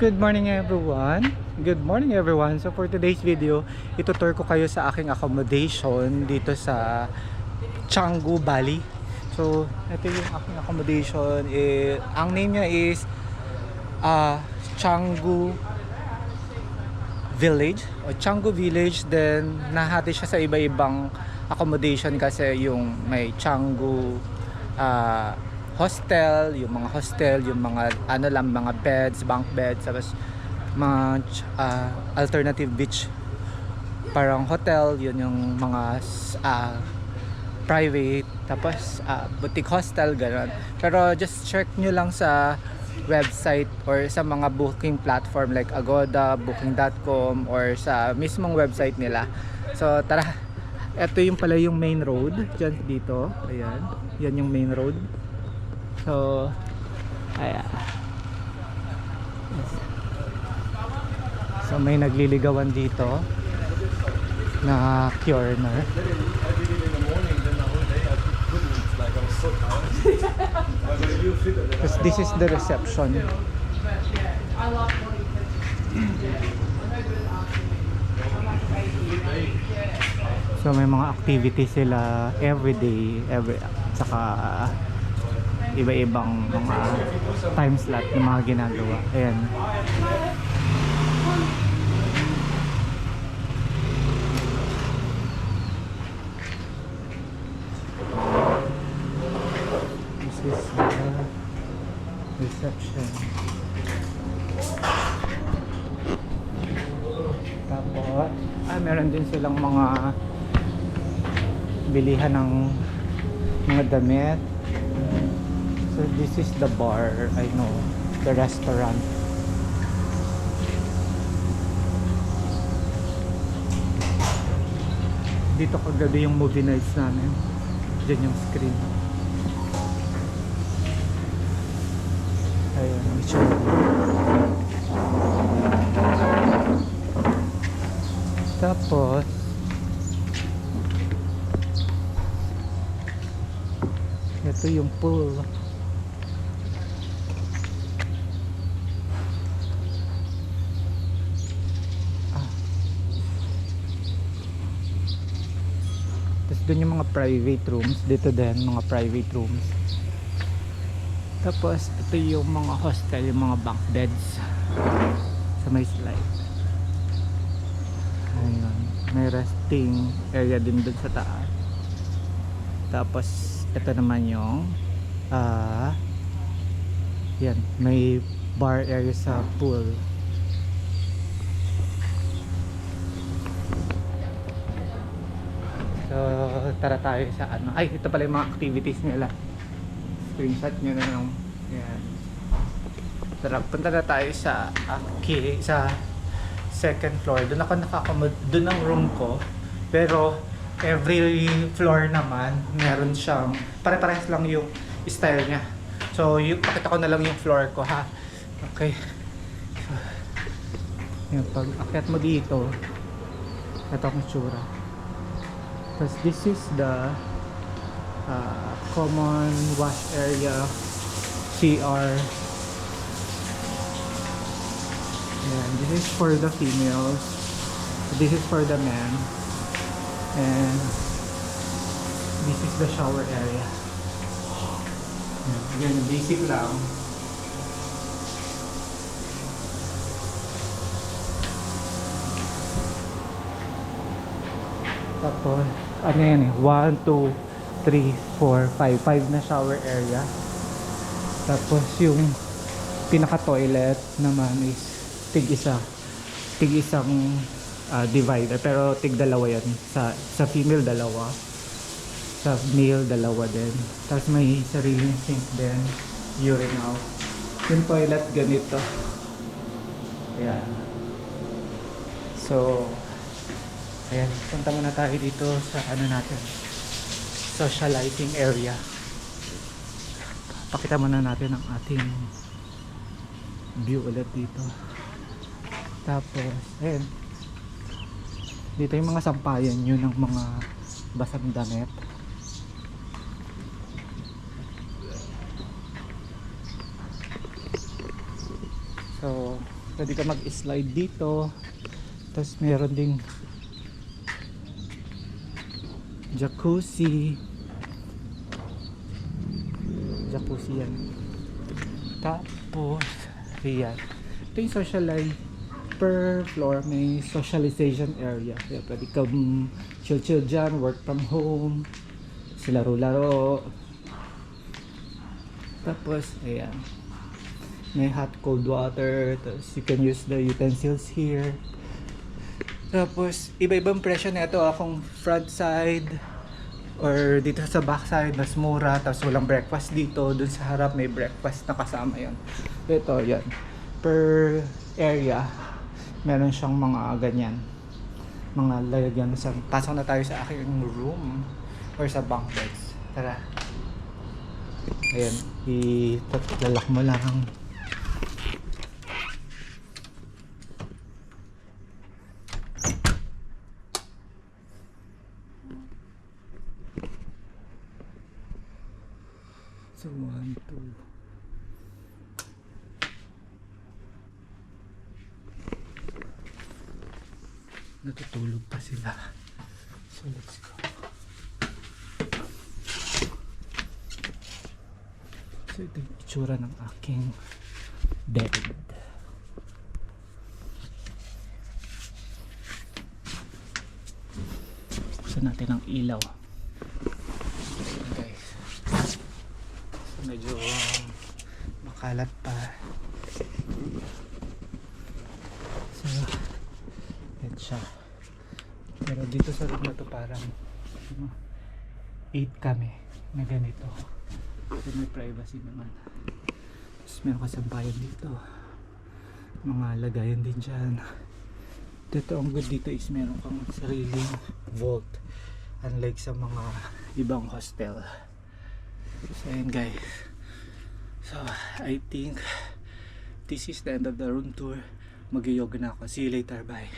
Good morning everyone. Good morning everyone. So for today's video, itutur ko kayo sa aking accommodation dito sa Canggu, Bali. So ito yung aking accommodation. Ang name niya is Canggu Village o Canggu Village. Then nahati siya sa iba-ibang accommodation kasi yung may Canggu hostel, yung mga ano lang, mga beds, bunk beds, tapos mga alternative beach parang hotel, yun yung mga private, tapos boutique hostel, gano'n. Pero just check nyo lang sa website or sa mga booking platform like Agoda, booking.com, or sa mismong website nila. So tara, ito yung pala yung main road dyan dito, ayan, yan yung main road. So, ayan. So, may nagliligawan dito na corner. Because this is the reception. So, may mga activities sila everyday, saka iba-ibang mga time slot na mga ginagawa. Ayan. This is the reception. Tapos meron din silang mga bilihan ng mga damit. So this is the bar, I know, the restaurant. Dito kagabi yung movie nights namin. Diyan yung screen. Ayan, ang itsura. Tapos ito yung pool. Doon yung mga private rooms, dito din mga private rooms. Tapos ito yung mga hostel, yung mga bunk beds sa may slide. Ayun, may resting area din doon sa taas. Tapos ito naman yung yan, may bar area sa pool. So tara tayo sa ano. Ay, ito pala yung mga activities nila. Screenshot nyo na lang. Yan. Tara, punta na tayo sa sa second floor. Doon ako doon ang room ko. Pero every floor naman meron siyang pare-parehas lang yung style niya. So pakita ko na lang yung floor ko, ha. Okay. So, yung pag akyat mo dito, ito ang itsura. Because this is the common wash area, CR. And this is for the females, this is for the men, and this is the shower area. Yan, basic lang. Tapos ano yan 1, 2, 3, 4, 5 na shower area. Tapos yung pinaka toilet naman is tig isang divider, pero tig dalawa yan, sa female dalawa, sa male dalawa din. Tapos may sariling sink din, urinal. Yung toilet ganito. Ayan. So ayan, punta muna tayo dito sa ano natin, socializing area. Pakita muna natin ang ating view ulit dito. Tapos ayan, dito yung mga sampayan nyo ng mga basang damit. So Pwede ka mag-slide dito. Tapos meron ding jacuzzi. Jacuzzi yan. Tapos, ayan. Ito yung social life. Per floor may socialization area. Kaya pwede ka chill-chill dyan, work from home, laro-laro. Tapos, ayan. May hot cold water. Tapos, you can use the utensils here. Tapos, iba-ibang presyo na ito. Kung front side or dito sa back side, mas mura. Tapos, walang breakfast dito. Dun sa harap, may breakfast na kasama yan. Ito, yan. Per area, meron siyang mga ganyan. Mga lalagyan. Pasok na tayo sa aking room or sa bunk beds. Tara. Ayan. Itatlalak mo lang. So, 1, 2. Natutulog pa sila. So, let's go. So, ito yung itsura ng aking bed. Buksan natin ang ilaw. Guys. So, medyo makalat pa. So, yan siya. Pero dito sa room na to parang 8 kami na ganito. So, may privacy naman. Tapos meron kasabayan dito. Mga lagayan din dyan. Dito ang good dito is meron kang sariling vault. Unlike sa mga ibang hostel. So ayan guys. So I think this is the end of the room tour. Mag-yoga na ako. See you later. Bye.